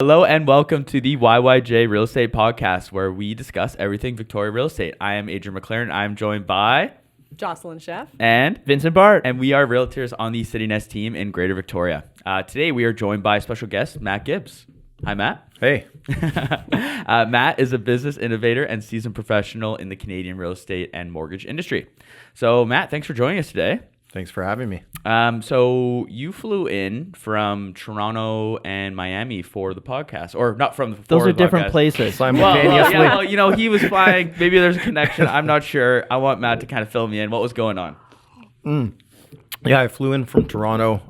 Hello and welcome to the YYJ Real Estate Podcast, where we discuss everything Victoria real estate. I am Adrian McLaren. I'm joined by Jocelyn Chef and Vincent Bart, and we are realtors on the City Nest team in Greater Victoria. Today we are joined by special guest Matt Gibbs. Hi, Matt. Hey. Matt is a business innovator and seasoned professional in the Canadian real estate and mortgage industry. So, Matt, thanks for joining us today. Thanks for having me. So you flew in from Toronto and Miami for the podcast, or not from the those are different podcast. places. Simultaneously. Well, you know, he was flying. Maybe there's a connection. I'm not sure. I want Matt to kind of fill me in. What was going on? Yeah, I flew in from Toronto.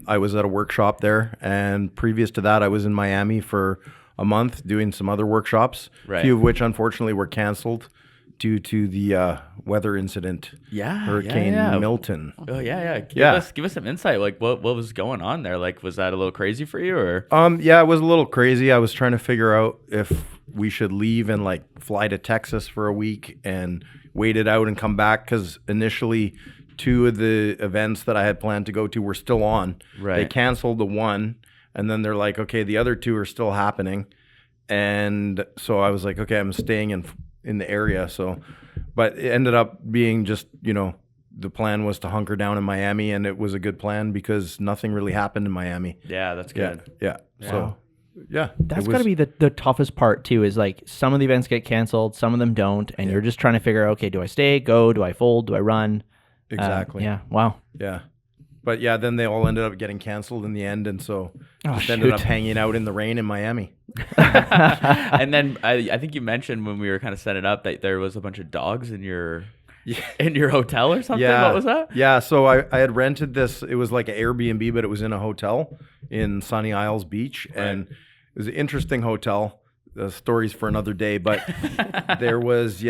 I was at a workshop there, and previous to that, I was in Miami for a month doing some other workshops, Right. a few of which unfortunately were canceled due to the weather incident. Hurricane Milton. Oh yeah. Give us some insight. Like what was going on there? Like was that a little crazy for you or? Yeah, it was a little crazy. I was trying to figure out if we should leave and like fly to Texas for a week and wait it out and come back, because initially 2 of the events that I had planned to go to were still on. Right. They canceled the one, and then they're like, okay, the other 2 are still happening. And so I was like, okay, I'm staying in the area. So, but it ended up being just, the plan was to hunker down in Miami, and it was a good plan because nothing really happened in Miami. Yeah, that's good. Yeah. So, yeah. That's got to be the toughest part too, is like some of the events get canceled, some of them don't, and you're just trying to figure out, okay, do I stay, go, do I fold, do I run? Exactly. Yeah. Wow. Yeah. But yeah, then they all ended up getting canceled in the end, and so just shoot. ended up hanging out in the rain in Miami. And then I think you mentioned when we were kind of setting up that there was a bunch of dogs in your hotel or something. Yeah. What was that? Yeah, so I had rented this. It was like an Airbnb, but it was in a hotel in Sunny Isles Beach, and it was an interesting hotel. The stories for another day, but there was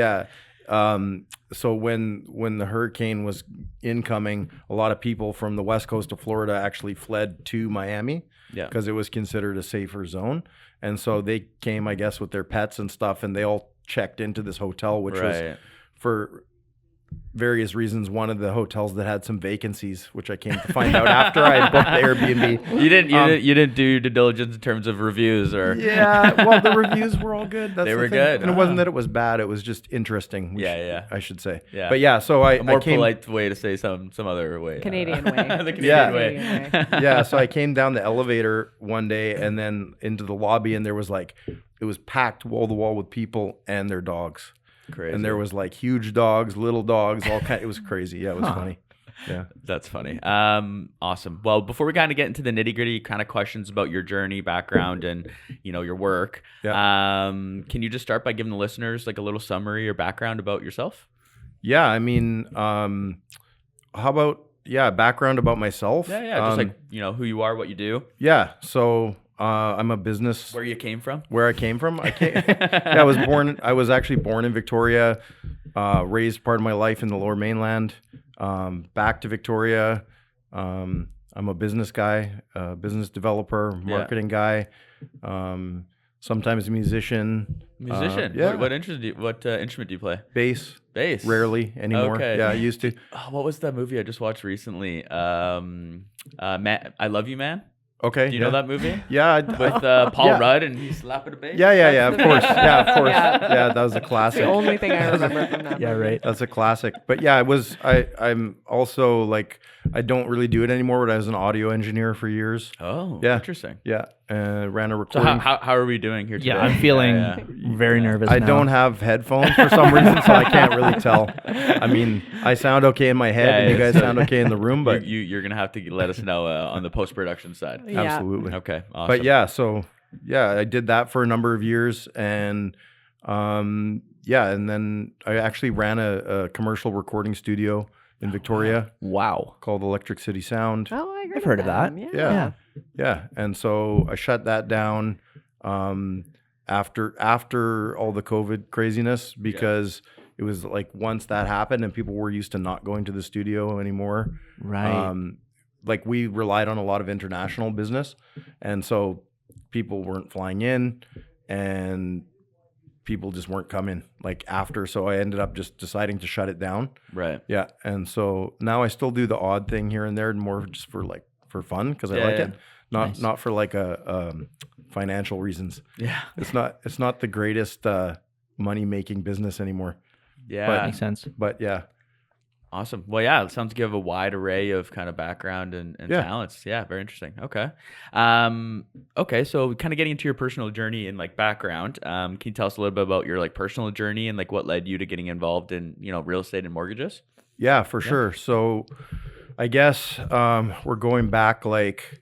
so when the hurricane was incoming, a lot of people from the west coast of Florida actually fled to Miami because it was considered a safer zone. And so they came, I guess, with their pets and stuff, and they all checked into this hotel, which was for various reasons one of the hotels that had some vacancies, which I came to find out after I booked the Airbnb. You didn't do due diligence in terms of reviews or well, the reviews were all good. That's they the were thing. good. And it wasn't that it was bad, it was just interesting. I should say. Yeah. But yeah, so a more I came, polite way to say some other way. Canadian way. The Canadian way. yeah, so I came down the elevator one day and then into the lobby, and there was it was packed wall to wall with people and their dogs. Crazy. And there was like huge dogs, little dogs, all kind. It was crazy. Yeah, it was funny. Yeah, that's funny. Awesome. Well, before we kind of get into the nitty gritty kind of questions about your journey, background, and your work, can you just start by giving the listeners like a little summary or background about yourself? Yeah, I mean, how about background about myself? Yeah, just like who you are, what you do. Yeah, so. I'm a business. Where you came from? Where I came from? I was actually born in Victoria, raised part of my life in the Lower Mainland, back to Victoria. I'm a business guy, business developer, marketing guy, sometimes a musician. What instrument do you play? Bass. Rarely anymore. Okay. Yeah, I used to. What was that movie I just watched recently? I Love You, Man. Okay. Do you know that movie? Yeah. With Paul Rudd and he's slapping a bass? Yeah, of course. Yeah, of course. Yeah, that was a classic. The only thing I remember from that movie. Yeah, right. That's a classic. But yeah, I'm also like, I don't really do it anymore, but I was an audio engineer for years. Oh, yeah. Interesting. Yeah. Ran a So recording. how are we doing here today? Yeah, I'm feeling very nervous I now. don't have headphones for some reason, so I can't really tell. I mean, I sound okay in my head, and you guys sound okay in the room, but you're going to have to let us know on the post-production side. Yeah. Absolutely. Okay, awesome. But yeah, so I did that for a number of years, and and then I actually ran a commercial recording studio in Victoria. Wow. Called Electric City Sound. Oh, I've heard of that. Yeah. And so I shut that down after all the COVID craziness, because it was like once that happened and people were used to not going to the studio anymore. Right. Like we relied on a lot of international business, and so people weren't flying in and people just weren't coming like after. So I ended up just deciding to shut it down. Right. Yeah. And so now I still do the odd thing here and there, more just for fun, because I like it. Not for like a financial reasons. Yeah. It's not the greatest money making business anymore. Yeah. Makes sense. But yeah. Awesome. Well, yeah, it sounds like you have a wide array of kind of background and Yeah. talents. Yeah, very interesting. Okay. Okay, so kind of getting into your personal journey and like background, can you tell us a little bit about your like personal journey and like what led you to getting involved in, real estate and mortgages? Yeah, for sure. So I guess we're going back like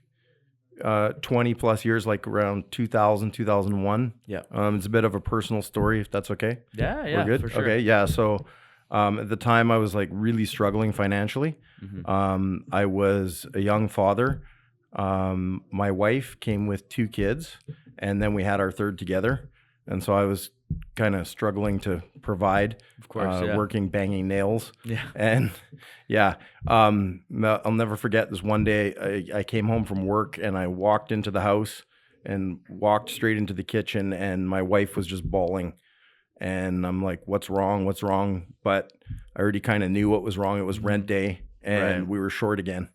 20 plus years, like around 2000, 2001. Yeah. It's a bit of a personal story, if that's okay. Yeah, We're good? for sure. Okay, yeah. So at the time I was like really struggling financially. I was a young father. My wife came with 2 kids, and then we had our third together. And so I was kind of struggling to provide, Of course, yeah. working, banging nails. Yeah. And yeah, I'll never forget this one day. I came home from work and I walked into the house and walked straight into the kitchen, and my wife was just bawling. And I'm like, what's wrong? What's wrong? But I already kind of knew what was wrong. It was rent day, and Right. we were short again,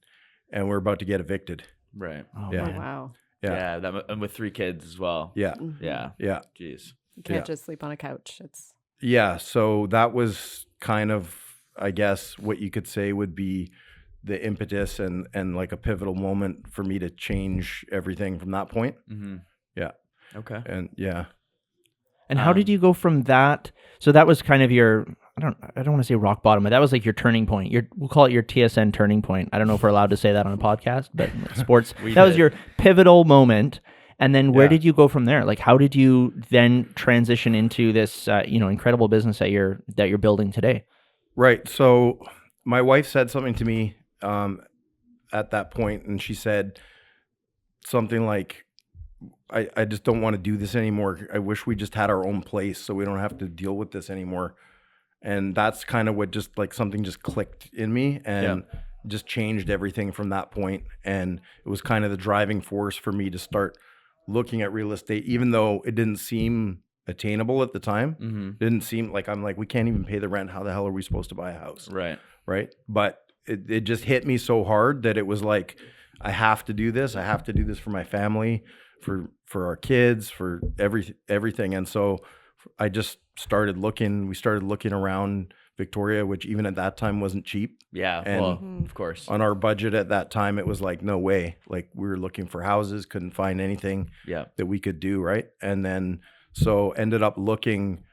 and we're about to get evicted. Right. Oh, Yeah. Oh, man. wow. Yeah. Yeah, and with 3 kids as well. Yeah. Yeah. Yeah. Jeez. You can't Yeah. just sleep on a couch. It's Yeah. So that was kind of, I guess, what you could say would be the impetus and like a pivotal moment for me to change everything from that point. Mm-hmm. Yeah. Okay. And yeah. And how did you go from that? So that was kind of your, I don't want to say rock bottom, but that was like your turning point. We'll call it your TSN turning point. I don't know if we're allowed to say that on a podcast, but sports, that was your pivotal moment. And then where Yeah. did you go from there? Like, how did you then transition into this, incredible business that you're building today? Right. So my wife said something to me at that point, and she said something like, I just don't want to do this anymore. I wish we just had our own place so we don't have to deal with this anymore. And that's kind of what just like something just clicked in me and just changed everything from that point. And it was kind of the driving force for me to start looking at real estate, even though it didn't seem attainable at the time. Mm-hmm. Didn't seem like, I'm like, we can't even pay the rent. How the hell are we supposed to buy a house? Right. Right. But it just hit me so hard that it was like, I have to do this. I have to do this for my family, for our kids, for everything. And so I just started looking. We started looking around Victoria, which even at that time wasn't cheap. Yeah. And well, of course. On our budget at that time, it was like, no way. Like we were looking for houses, couldn't find anything Yeah. that we could do. Right. And then so ended up looking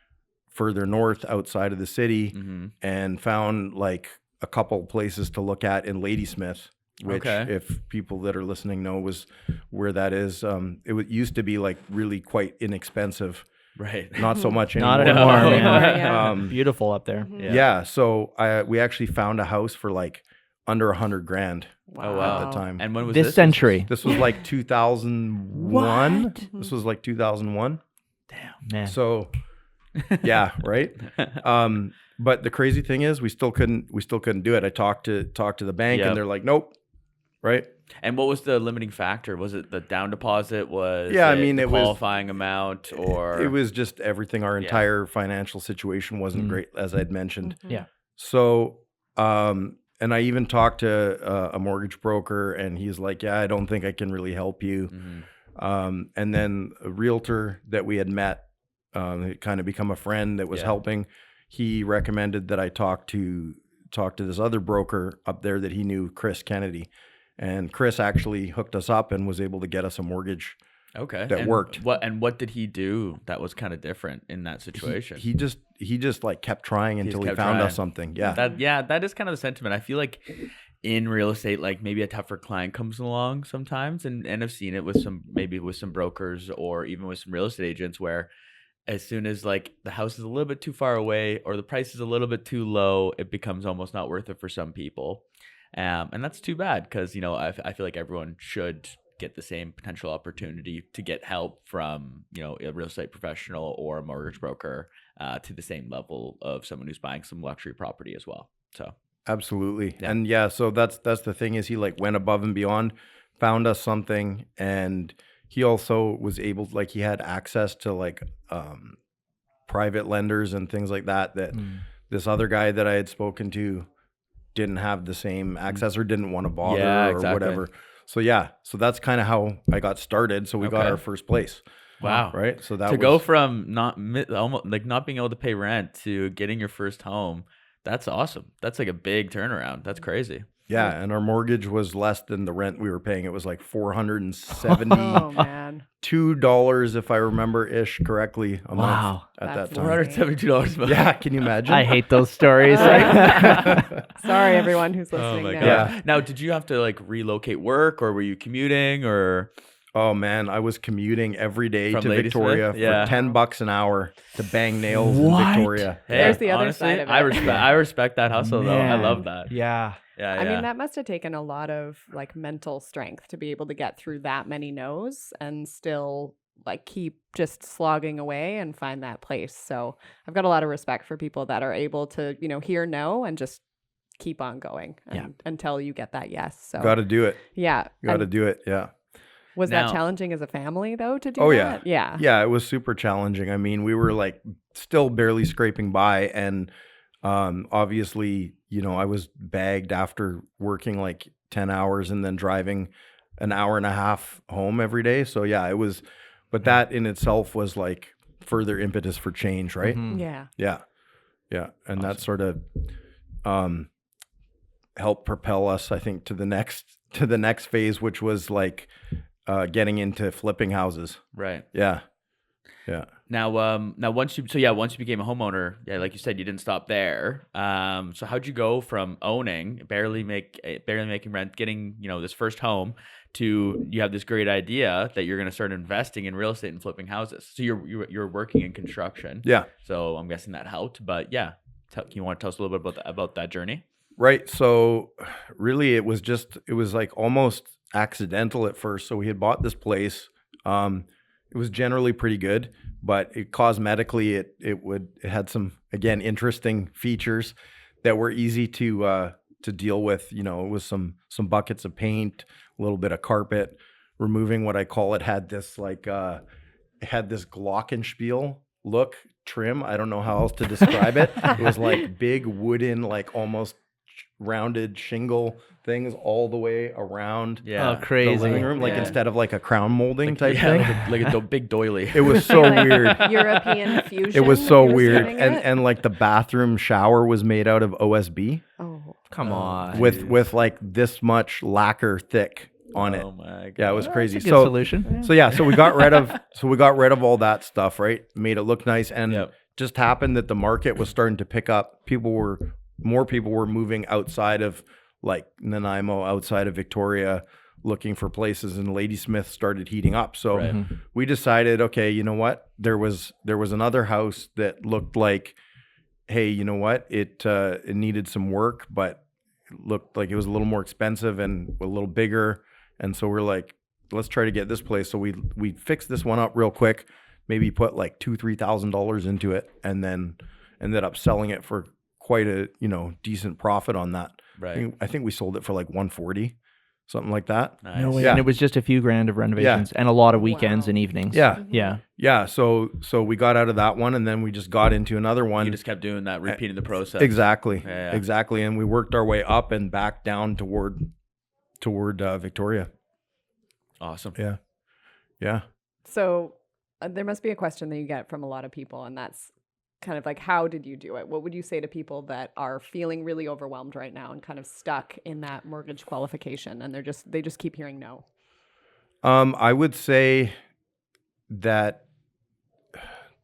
further north outside of the city Mm-hmm. and found like a couple places to look at in Ladysmith, which Okay. if people that are listening know was where that is. Used to be like really quite inexpensive. Right. Not so much anymore. Not anymore, Not man. anymore, yeah. Beautiful up there. Yeah. So we actually found a house for like under $100,000 Oh, wow. at the time. And when was This century. This was like 2001. This was like 2001. Man. So yeah, right. But the crazy thing is we still couldn't do it. I talked to the bank Yep. and they're like, nope. Right. And what was the limiting factor? Was it the down deposit? Was Yeah, I it mean, the it was- qualifying amount, or It was just everything. Our entire financial situation wasn't great, as I'd mentioned. Yeah. So, and I even talked to a mortgage broker, and he's like, "Yeah, I don't think I can really help you." Mhm. And then a realtor that we had met, had kind of become a friend that was helping. He recommended that I talk to this other broker up there that he knew, Chris Kennedy, and Chris actually hooked us up and was able to get us a mortgage. Okay. That And worked. What did he do that was kind of different in that situation? He just like kept trying until he kept found trying. us something. Yeah. That is kind of the sentiment. I feel like in real estate, like maybe a tougher client comes along sometimes, and I've seen it with some brokers or even with some real estate agents where as soon as like the house is a little bit too far away or the price is a little bit too low, it becomes almost not worth it for some people. And that's too bad because, I feel like everyone should get the same potential opportunity to get help from, a real estate professional or a mortgage broker to the same level of someone who's buying some luxury property as well. So Absolutely. Yeah. And so that's the thing is he like went above and beyond, found us something, and he also was able, like he had access to like private lenders and things like that this other guy that I had spoken to didn't have the same access or didn't want to bother Yeah, or exactly. whatever. So that's kind of how I got started. So we got our first place. Wow. Right. So that to go from almost like not being able to pay rent to getting your first home, that's awesome. That's like a big turnaround. That's crazy. Yeah, and our mortgage was less than the rent we were paying. It was like Oh man. $472, if I remember correctly, a month at That's that time. $472 a month. Yeah, can you imagine? I hate those stories. Sorry, everyone who's listening. Oh my now. god. Yeah. Now, did you have to like relocate work, or were you commuting, or Oh man, I was commuting every day From to Ladysmith? Victoria Yeah. for $10 an hour to bang nails What? in Victoria. Hey, There's the other honestly, side of it. I respect that hustle though. I Man. love that. Yeah. Yeah, I yeah. mean, that must have taken a lot of like mental strength to be able to get through that many no's and still like keep just slogging away and find that place. So I've got a lot of respect for people that are able to, hear no and just keep on going until you get that yes. So Got to do it. yeah. Got to And do it. Yeah. was Now- that challenging as a family though to do Oh, that? Yeah. Yeah, it was super challenging. I mean, we were like still barely scraping by, and obviously, I was bagged after working like 10 hours and then driving an hour and a half home every day. So yeah, it was, but that in itself was like further impetus for change, right? Mhm. Yeah. Yeah. Yeah. And that sort of helped propel us, I think, to the next phase, which was like getting into flipping houses. Right. Yeah. Yeah. Now, once you became a homeowner, like you said, you didn't stop there. So how'd you go from owning, barely making rent, getting, this first home, to you have this great idea that you're going to start investing in real estate and flipping houses? So you're working in construction. Yeah. So I'm guessing that helped, but yeah, you want to tell us a little bit about that journey? Right. So really it was like almost accidental at first. So we had bought this place. It was generally pretty good, but cosmetically it had some, again, interesting features that were easy to deal with. It was some buckets of paint, a little bit of carpet, removing what I call it had this like it had this glockenspiel look trim. I don't know how else to describe it. It was like big wooden, like almost rounded shingle things all the way around Yeah. Oh, the crazy. living room, like Yeah. instead of like a crown molding type thing. like a big doily. It was so Like weird. European fusion. It was so you were weird. stating And it? and like the bathroom shower was made out of OSB Oh. Come on. with like this much lacquer thick on it. Oh my god. Yeah, it was crazy. That's a good solution. So we got rid of all that stuff, right? Made it look nice, and Yep. just happened that the market was starting to pick up. More people were moving outside of like Nanaimo, outside of Victoria, looking for places, and Ladysmith started heating up. So Right. we decided, okay, you know what? There was another house that looked like, hey, you know what? It needed some work, but it looked like it was a little more expensive and a little bigger. And so we're like, let's try to get this place. So we fixed this one up real quick, maybe put like $2,000-$3,000 into it, and then ended up selling it for quite a decent profit on that. Right. I think we sold it for like $140, something like that. Nice. No way. Yeah. And it was just a few grand of renovations and a lot of weekends Wow. and evenings. Yeah. Yeah. Yeah. So we got out of that one, and then we just got into another one. You just kept doing that, repeating the process. Exactly. Yeah. Exactly. And we worked our way up and back down toward Victoria. Awesome. Yeah. Yeah. So there must be a question that you get from a lot of people, and that's kind of like, how did you do it? What would you say to people that are feeling really overwhelmed right now and kind of stuck in that mortgage qualification, and they just keep hearing no? I would say that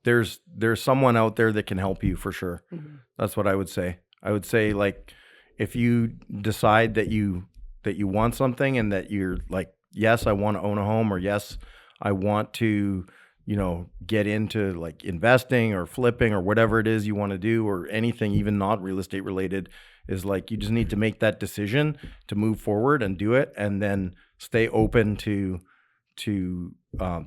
there's someone out there that can help you for sure. Mhm. That's what I would say. I would say, like, if you decide that you want something and that you're like, yes, I want to own a home, or yes, I want to, get into like investing or flipping or whatever it is you want to do, or anything, even not real estate related, is like, you just need to make that decision to move forward and do it, and then stay open to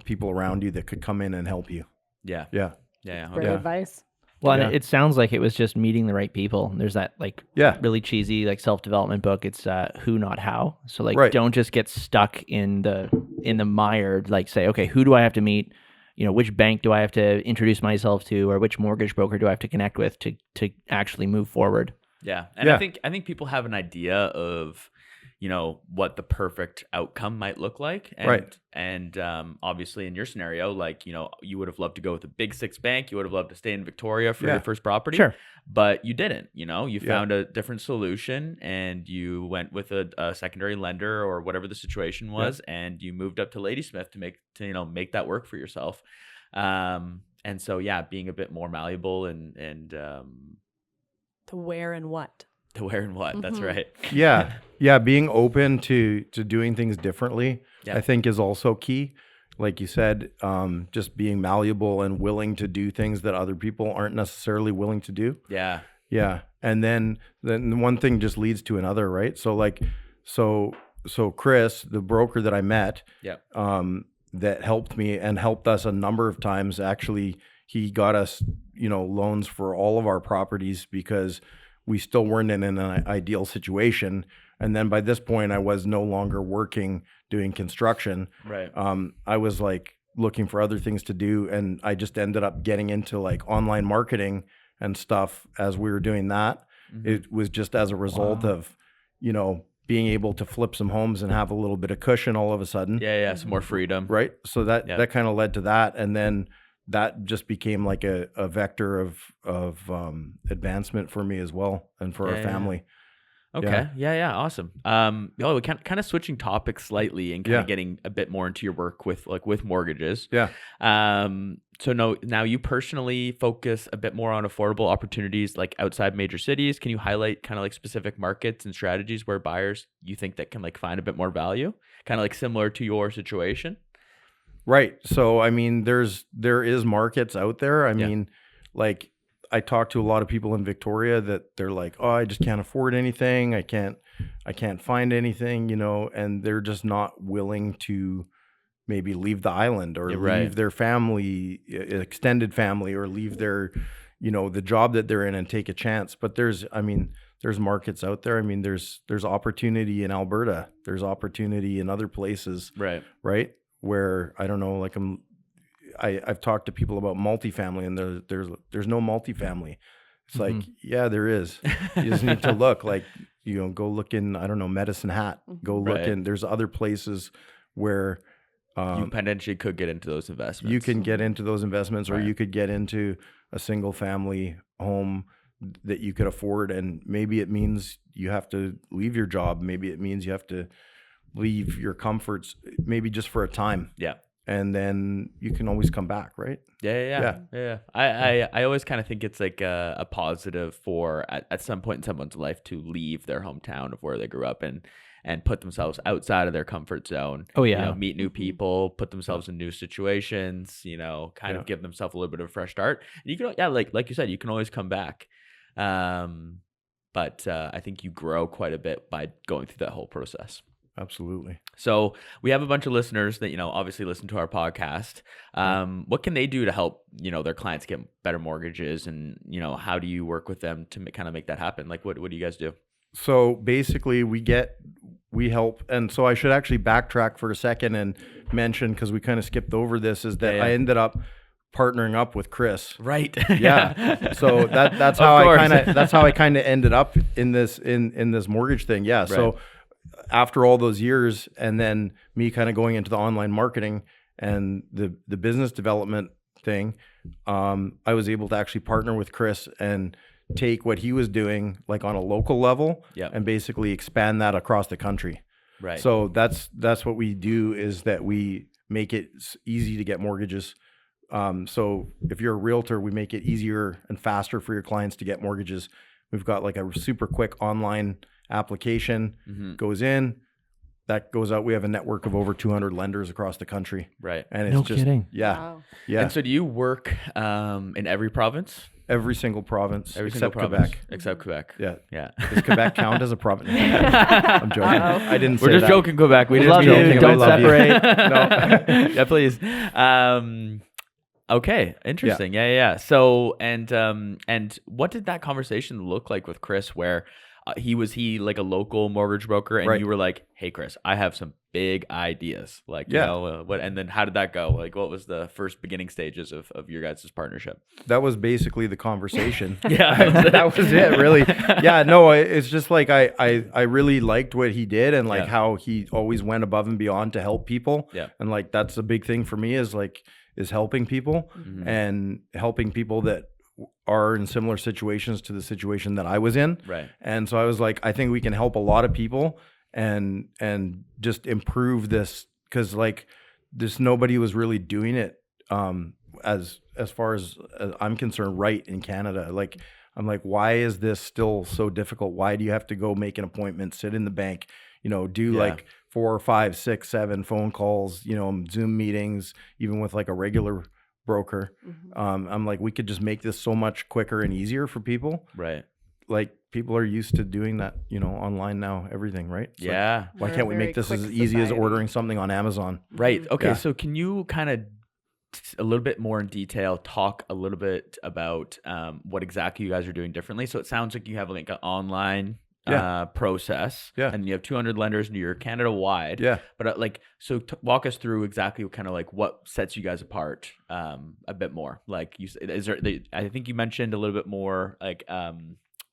people around you that could come in and help you. Yeah. Yeah. Yeah. Great Okay. advice. Well, Yeah. and it sounds like it was just meeting the right people. There's that like Yeah. really cheesy like self-development book. It's Who Not How. So like Right. don't just get stuck in the mire. Like say, okay, who do I have to meet? Which bank do I have to introduce myself to, or which mortgage broker do I have to connect with to actually move forward? Yeah. And Yeah. I think people have an idea of, what the perfect outcome might look like. And, Right. And obviously in your scenario, like, you would have loved to go with a big six bank. You would have loved to stay in Victoria for your first property. Sure. But you didn't, you found a different solution and you went with a secondary lender or whatever the situation was. And you moved up to Ladysmith to make that work for yourself. And so, being a bit more malleable and To where and what. to where and what. That's right. Yeah. Being open to doing things differently, Yeah. I think is also key. Like you said, just being malleable and willing to do things that other people aren't necessarily willing to do. Yeah. Yeah. And then one thing just leads to another, right? So Chris, the broker that I met, Yeah. that helped me and helped us a number of times. Actually, he got us, loans for all of our properties because we still weren't in an ideal situation. And then by this point, I was no longer working doing construction. Right. I was like looking for other things to do, and I just ended up getting into like online marketing and stuff as we were doing that. Mm-hmm. It was just as a result of, being able to flip some homes and have a little bit of cushion all of a sudden. Yeah. Some more freedom. Right. So that kind of led to that. And then that just became like a vector of advancement for me as well and for our family. Okay. Yeah. Awesome. We kind of switching topics slightly and kind of getting a bit more into your work with mortgages. Yeah. So now you personally focus a bit more on affordable opportunities like outside major cities. Can you highlight kind of like specific markets and strategies where buyers you think that can like find a bit more value, kind of like similar to your situation? Right. So, I mean, there is markets out there. I mean, like I talk to a lot of people in Victoria that they're like, oh, I just can't afford anything. I can't find anything, and they're just not willing to maybe leave the island or leave their family, extended family, or leave their, the job that they're in and take a chance. But there's markets out there. I mean, there's opportunity in Alberta. There's opportunity in other places. Right. Where I don't know, like I've talked to people about multifamily, and there's no multifamily. It's like, there is. You just need to look. Like, go look in, I don't know, Medicine Hat. Go look in. There's other places where you potentially could get into those investments. You can get into those investments, or you could get into a single family home that you could afford. And maybe it means you have to leave your job. Maybe it means you have to leave your comforts, maybe just for a time. Yeah. And then you can always come back, right? Yeah. I always kind of think it's like a positive for at some point in someone's life to leave their hometown of where they grew up and put themselves outside of their comfort zone. Oh yeah. Meet new people, put themselves in new situations, kind of give themselves a little bit of a fresh start. And you can, like you said, you can always come back. But I think you grow quite a bit by going through that whole process. Absolutely. So we have a bunch of listeners that, obviously listen to our podcast. What can they do to help, their clients get better mortgages? And, how do you work with them to kind of make that happen? Like, what do you guys do? So basically we help. And so I should actually backtrack for a second and mention, because we kind of skipped over this, is that I ended up partnering up with Chris. Right. Yeah. So that's how I kind of ended up in this mortgage thing. Yeah. Right. So after all those years, and then me kind of going into the online marketing and the business development thing, I was able to actually partner with Chris and take what he was doing like on a local level and basically expand that across the country. Right. So that's what we do, is that we make it easy to get mortgages. So if you're a realtor, we make it easier and faster for your clients to get mortgages. We've got like a super quick online application, goes in, that goes out. We have a network of over 200 lenders across the country. Right. And it's kidding. Yeah. Wow. Yeah. And so do you work in every province? Every single province, except province, Quebec. Except Quebec. Yeah. Yeah. Does Quebec count as a province? I'm joking. I didn't say We're just that. joking, Quebec. We love just you. joking. Don't separate. No. Yeah, please. Okay, interesting. Yeah. So, and what did that conversation look like with Chris, where was he like a local mortgage broker, and Right. you were like, hey Chris, I have some big ideas, like, you Yeah. know, what, and then how did that go? Like, what was the first beginning stages of your guys' partnership? That was basically the conversation. Yeah. That was it, really. Yeah, no, it's just like I really liked what he did, and like Yeah. how he always went above and beyond to help people. Yeah. And like that's a big thing for me is helping people Mhm. and helping people that are in similar situations to the situation that I was in. Right. And so I was like, I think we can help a lot of people and just improve this, because like this nobody was really doing it as far as I'm concerned right in Canada. Like I'm like, why is this still so difficult? Why do you have to go make an appointment, sit in the bank, do Yeah. like 4, 5, 6, 7 phone calls, Zoom meetings, even with like a regular broker. I'm like, we could just make this so much quicker and easier for people. Right. Like people are used to doing that, online now, everything, right? It's like, Yeah. why We're a can't we very make this quick as easy as society. ordering something on Amazon? Right. Okay. Yeah. So can you kind of a little bit more in detail talk a little bit about what exactly you guys are doing differently? So it sounds like you have like an online process, Yeah. and you have 200 lenders and you're Canada wide. Yeah. But walk us through exactly kind of like what sets you guys apart a bit more. Like I think you mentioned a little bit more like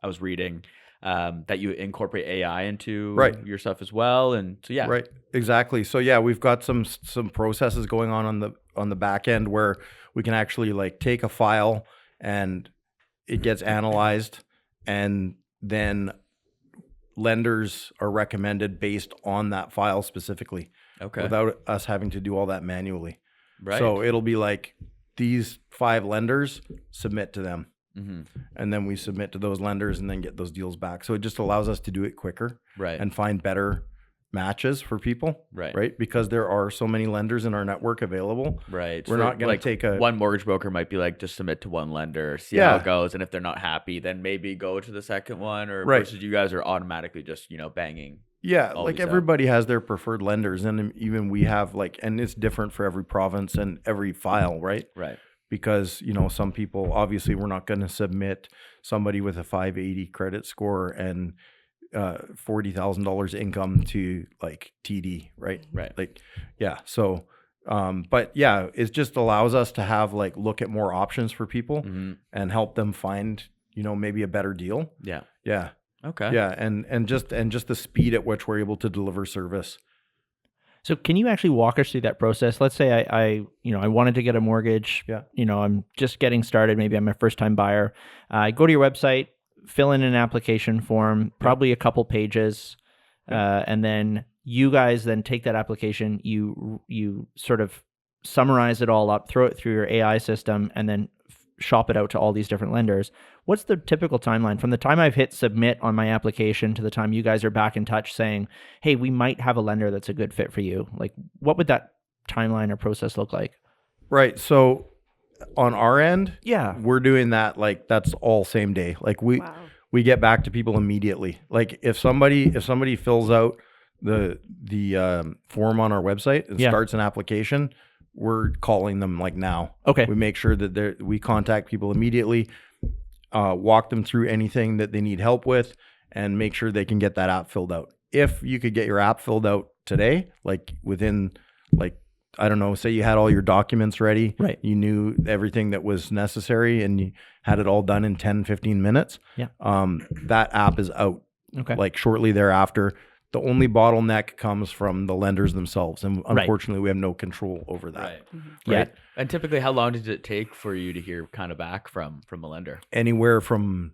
I was reading that you incorporate AI into Right. your stuff as well, and so yeah. Right. Exactly. So yeah, we've got some processes going on the back end where we can actually like take a file and it gets analyzed, and then lenders are recommended based on that file specifically, Okay. without us having to do all that manually. Right. So it'll be like these 5 lenders, submit to them. Mm-hmm. And then we submit to those lenders and then get those deals back. So it just allows us to do it quicker Right. and find better matches for people. Right. Right. Because there are so many lenders in our network available. Right. We're not going to take a one mortgage broker might be like, just submit to one lender, see Yeah. how it goes, and if they're not happy, then maybe go to the second one, or Right. versus you guys are automatically just banging. Yeah, all like these out. everybody has their preferred lenders, and even we have and it's different for every province and every file, right? Right. Because some people, obviously we're not going to submit somebody with a 580 credit score and $40,000 income to like TD, right? Right. Like, yeah. So, but yeah, it just allows us to have look at more options for people Mm-hmm. and help them find maybe a better deal. Yeah. Yeah. Okay. Yeah, and just the speed at which we're able to deliver service. So can you actually walk us through that process? Let's say I wanted to get a mortgage. Yeah. I'm just getting started. Maybe I'm a first time buyer. I go to your website, fill in an application form, probably a couple pages, and then you guys then take that application, you sort of summarize it all up, throw it through your AI system, and then shop it out to all these different lenders. What's the typical timeline from the time I've hit submit on my application to the time you guys are back in touch saying, hey, we might have a lender that's a good fit for you? Like, what would that timeline or process look like? Right. So on our end, Yeah. we're doing that that's all same day. Like we get back to people immediately. Like if somebody fills out the form on our website and starts an application, we're calling them now. Okay. We make sure that we contact people immediately, walk them through anything that they need help with, and make sure they can get that app filled out. If you could get your app filled out today, within I don't know, say you had all your documents ready, Right. you knew everything that was necessary, and you had it all done in 10, 15 minutes, Yeah. that app is out Okay. shortly thereafter. The only bottleneck comes from the lenders themselves, and Right. unfortunately we have no control over that. Right. Yeah. Right. And typically, how long does it take for you to hear kind of back from a lender? Anywhere from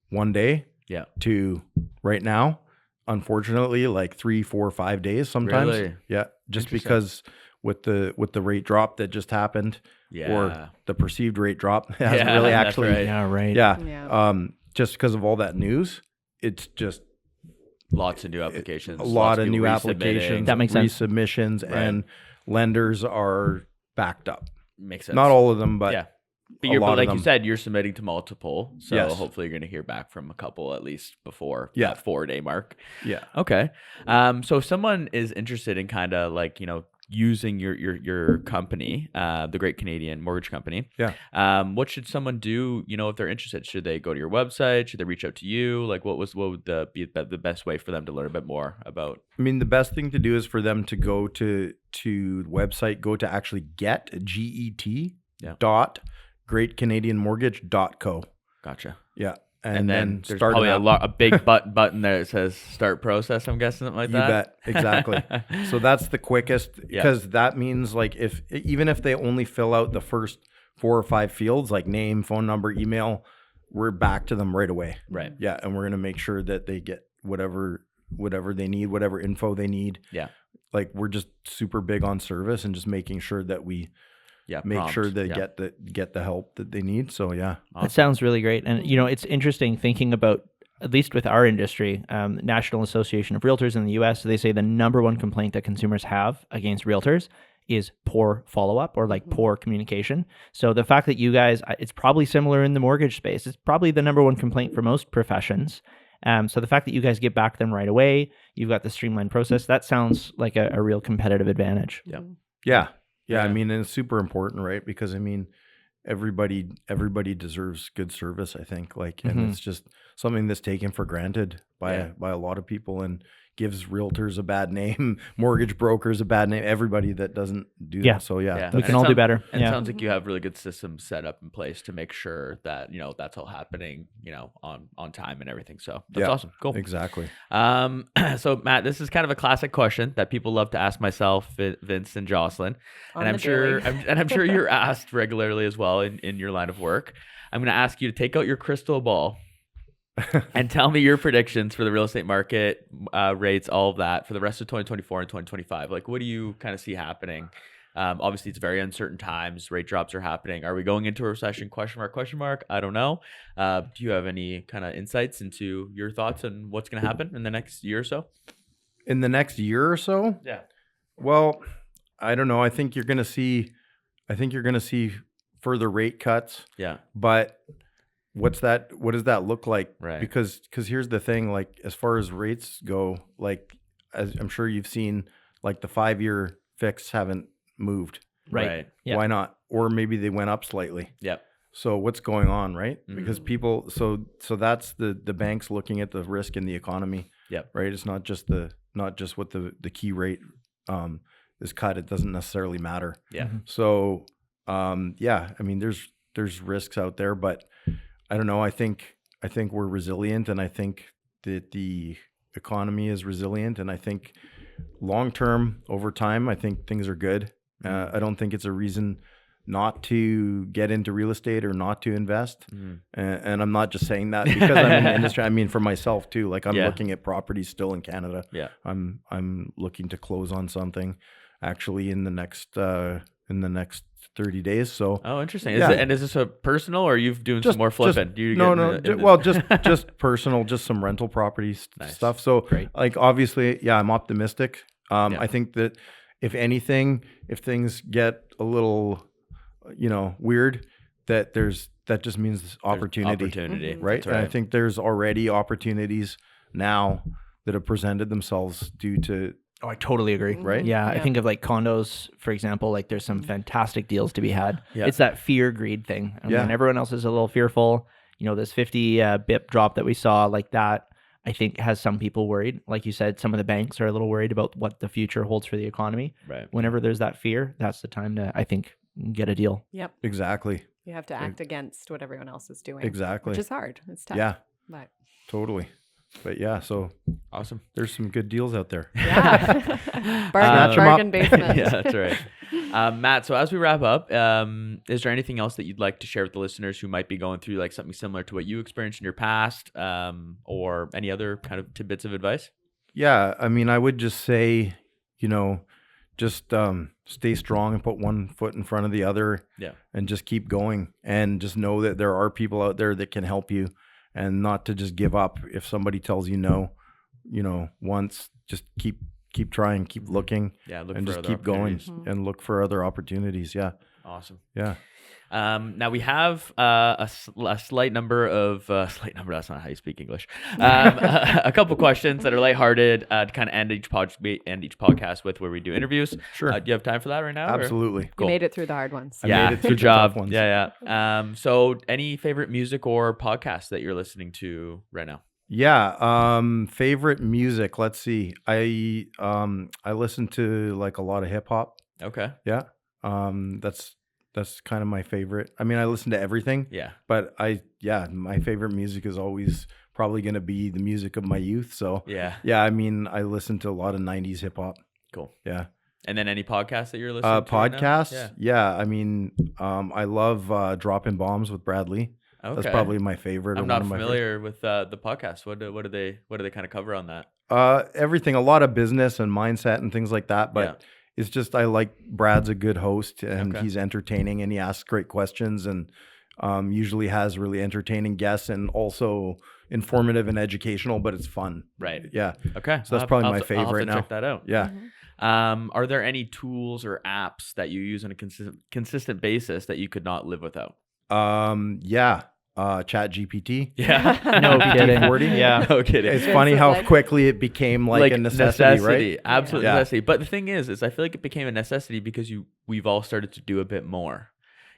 1 day Yeah. to right now, unfortunately, 3, 4, 5 days sometimes. Really? Yeah, just Interesting. because with the rate drop that just happened, Yeah. or the perceived rate drop hasn't Yeah, really that's actually. right. Yeah, right. Yeah. Yeah. Just because of all that news, it's just Lots of new applications. a lots lot of people new resubmitting. applications, That makes sense. resubmissions, Right. and lenders are backed up. Makes sense. Not all of them, but yeah. But, a lot of like you them. said, you're submitting to multiple, so Yes. hopefully you're going to hear back from a couple at least before Yeah. that 4-day mark. yeah. Okay. So if someone is interested in kind of using your company, the Great Canadian Mortgage Company. Yeah. What should someone do, if they're interested? Should they go to your website? Should they reach out to you? Like what would be the best way for them to learn a bit more about? I mean, the best thing to do is for them to go to the website, go to actually GET dot greatcanadianmortgage.co. Gotcha. Yeah. And then there's probably a big button there that says start process, I'm guessing, something like that. You bet. Exactly. So that's the quickest, because that means like even if they only fill out the first 4 or 5 fields, like name, phone number, email, we're back to them right away. Right. Yeah. And we're going to make sure that they get whatever they need, whatever info they need. Yeah. Like we're just super big on service and just making sure that we make sure they get the help that they need. So yeah. Awesome. That sounds really great. And it's interesting thinking about, at least with our industry, National Association of Realtors in the US, they say the number one complaint that consumers have against realtors is poor follow-up or like poor communication. So the fact that you guys, it's probably similar in the mortgage space. It's probably the number one complaint for most professions. So the fact that you guys get back to them right away, you've got the streamlined process, that sounds like a real competitive advantage. Yeah. Yeah. I mean, and it's super important, right? Because I mean, everybody deserves good service, I think. Like, and it's just something that's taken for granted by a lot of people and gives realtors a bad name, mortgage brokers a bad name, everybody that doesn't do that. So we can all do better. And it sounds like you have really good systems set up in place to make sure that, that's all happening, on time and everything. So that's awesome. Cool. Exactly. So Matt, this is kind of a classic question that people love to ask myself, Vince and Jocelyn. And I'm sure you're asked regularly as well in your line of work. I'm going to ask you to take out your crystal ball and tell me your predictions for the real estate market, rates, all of that for the rest of 2024 and 2025. Like, what do you kind of see happening? Obviously, it's very uncertain times. Rate drops are happening. Are we going into a recession? Question mark. I don't know. Do you have any kind of insights into your thoughts on what's going to happen in the next year or so? In the next year or so? Yeah. Well, I don't know. I think you're going to see further rate cuts. Yeah. But what does that look like? Right. Because here's the thing, like as far as rates go, like as I'm sure you've seen, like the 5-year fix haven't moved. Right. Yeah. Why not? Or maybe they went up slightly. Yep. So what's going on, right? Because people, so that's the banks looking at the risk in the economy. Yep. Right. It's not just what the key rate is cut. It doesn't necessarily matter. Yeah. So I mean, there's risks out there, but I don't know. I think we're resilient, and I think that the economy is resilient, and I think long term, over time, I think things are good. I don't think it's a reason not to get into real estate or not to invest. And I'm not just saying that because I'm in the industry. I mean, for myself too. Like I'm looking at properties still in Canada. Yeah. I'm looking to close on something actually in the next 30 days. So interesting. Is this a personal, or are you doing some more flipping? Just personal, just some rental properties stuff. So like obviously, I'm optimistic. I think that if anything, if things get a little, weird, that just means opportunity, right? And I think there's already opportunities now that have presented themselves due to. Oh, I totally agree. Right? Yeah, I think of like condos, for example, like there's some fantastic deals to be had. Yeah. It's that fear greed thing. And when everyone else is a little fearful, this 50 BIP drop that we saw, like that, I think has some people worried. Like you said, some of the banks are a little worried about what the future holds for the economy. Right. Whenever there's that fear, that's the time to, I think, get a deal. Yep. Exactly. You have to act against what everyone else is doing. Exactly. Which is hard. It's tough. Yeah. But Totally. But so awesome. There's some good deals out there. Yeah. bargain basement. Yeah, that's right. Matt, so as we wrap up, is there anything else that you'd like to share with the listeners who might be going through like something similar to what you experienced in your past, or any other kind of tidbits of advice? Yeah. I mean, I would just say, just stay strong and put one foot in front of the other. Yeah. And just keep going, and just know that there are people out there that can help you. And not to just give up if somebody tells you no, once, just keep trying, keep looking, look and for just other keep going opportunities. and look for other opportunities. Yeah. Awesome. Yeah. Now we have a slight number of that's not how you speak English. A couple questions that are lighthearted to kind of end each podcast with, where we do interviews. Sure. Do you have time for that right now? Absolutely. You made it through the hard ones. I made it through good the job. tough ones. Yeah. So any favorite music or podcast that you're listening to right now? Yeah. Favorite music. Let's see. I listen to like a lot of hip hop. Okay. Yeah. That's kind of my favorite. I mean, I listen to everything. Yeah. But my favorite music is always probably going to be the music of my youth. So Yeah. I mean, I listen to a lot of 90s hip hop. Cool. Yeah. And then any podcasts that you're listening to right now? Podcasts? Yeah. I mean, I love Dropping Bombs with Bradley. Okay. That's probably my favorite. I'm or not one of my familiar with the podcast. What do they kind of cover on that? everything, a lot of business and mindset and things like that. But it's just, I like Brad's a good host, and he's entertaining, and he asks great questions, and usually has really entertaining guests, and also informative and educational, but it's fun. Right. Yeah. Okay. So that's probably my favorite I'll have to now. check that out. Yeah. Are there any tools or apps that you use on a consistent basis that you could not live without? Chat GPT. Yeah. No kidding. 40. Yeah. No kidding. It's funny how quickly it became like a necessity, right? Absolute Yeah. necessity. But the thing is I feel like it became a necessity because we've all started to do a bit more.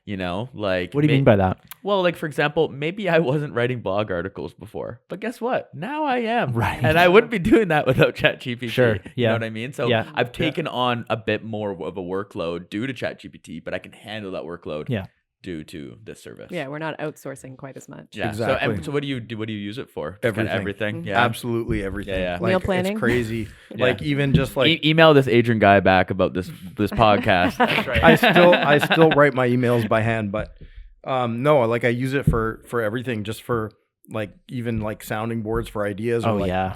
You know, like, What do you mean by that? Well, like, for example, maybe I wasn't writing blog articles before, but guess what? Now I am. Right. And I wouldn't be doing that without ChatGPT. Sure. You Yeah. know what I mean? So Yeah. I've taken on a bit more of a workload due to ChatGPT, but I can handle that workload due to this service. Yeah, we're not outsourcing quite as much. Yeah. Exactly. So what do you do? What do you use it for? Just kinda Everything. everything. Yeah. Absolutely everything. Yeah. Like, Meal planning? It's crazy. Yeah. Like, even just like Email this Adrian guy back about this podcast. That's right. I still write my emails by hand, but no, like I use it for everything, just for like even like sounding boards for ideas. Or Oh, like, yeah.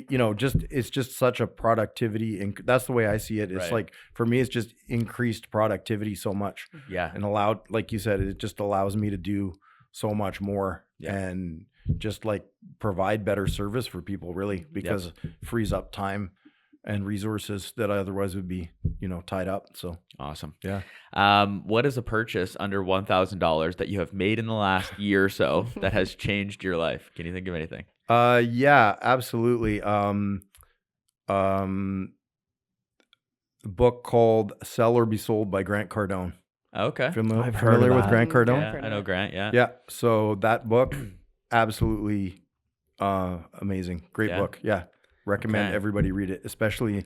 you know, just it's just such a productivity, and that's the way I see it. It's Right. like, for me, it's just increased productivity so much, Yeah. and allowed, like you said, it just allows me to do so much more, and just like provide better service for people, really, because it frees up time and resources that otherwise would be, you know, tied up. So Awesome. yeah. What is a purchase under $1,000 that you have made in the last year or so that has changed your life? Can you think of anything? Yeah, absolutely. A book called Sell or Be Sold by Grant Cardone. Okay. I've heard of Familiar with that. Grant Cardone? Yeah, I know Grant. Yeah. Yeah. So that book, absolutely amazing. Great book. Yeah. Recommend Okay. everybody read it, especially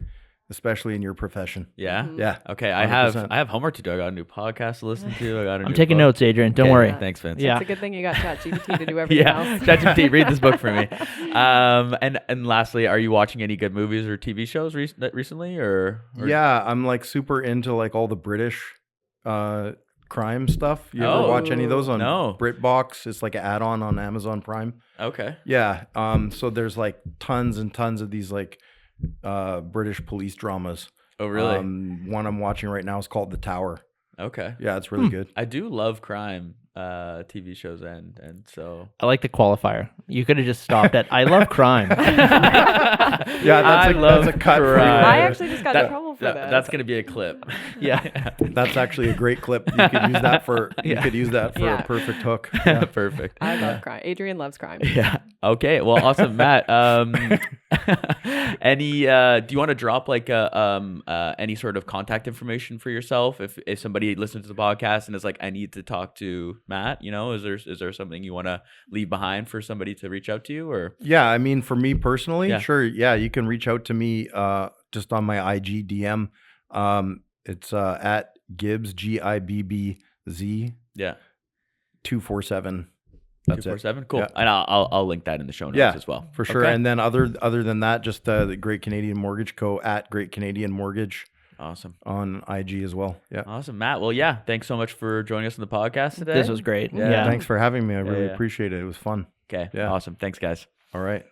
in your profession. Yeah. Yeah. Okay. 100%. I have homework to do. I got a new podcast to listen to. I'm taking notes, Adrian. Don't Okay. worry. Thanks, Vince. Yeah. It's a good thing you got ChatGPT to do everything else. ChatGPT, read this book for me. And lastly, are you watching any good movies or TV shows recently, or? Yeah, I'm like super into like all the British crime stuff. You ever watch any of those on No. BritBox? It's like an add-on on Amazon Prime. Okay. Yeah. So there's like tons and tons of these like British police dramas. Oh, really? One I'm watching right now is called The Tower. Okay. Yeah, it's really good. I do love crime TV shows, and so I like the qualifier. You could have just stopped at I love crime. Yeah, that's a cut for you. I actually just got in trouble for that. That's gonna be a clip. Yeah. That's actually a great clip. You could use that for a perfect hook. Yeah. Perfect. I love crime. Adrian loves crime. Yeah. Okay. Well, awesome, Matt. Do you want to drop like any sort of contact information for yourself if somebody listens to the podcast and is like, I need to talk to Matt, you know, is there something you want to leave behind for somebody to reach out to you, or? Yeah, I mean, for me personally, Yeah. sure. Yeah, you can reach out to me just on my IG DM. It's at Gibbs, GIBBZ Yeah. 247. That's it. 247. Cool. Yeah. And I'll link that in the show notes Yeah, as well. for sure. Okay. And then other than that, just the Great Canadian Mortgage Co. at Great Canadian Mortgage Awesome. on IG as well. Yeah. Awesome, Matt. Well, yeah. Thanks so much for joining us on the podcast today. This was great. Yeah. Yeah. Thanks for having me. I really yeah. appreciate it. It was fun. Okay. Yeah. Awesome. Thanks, guys. All right.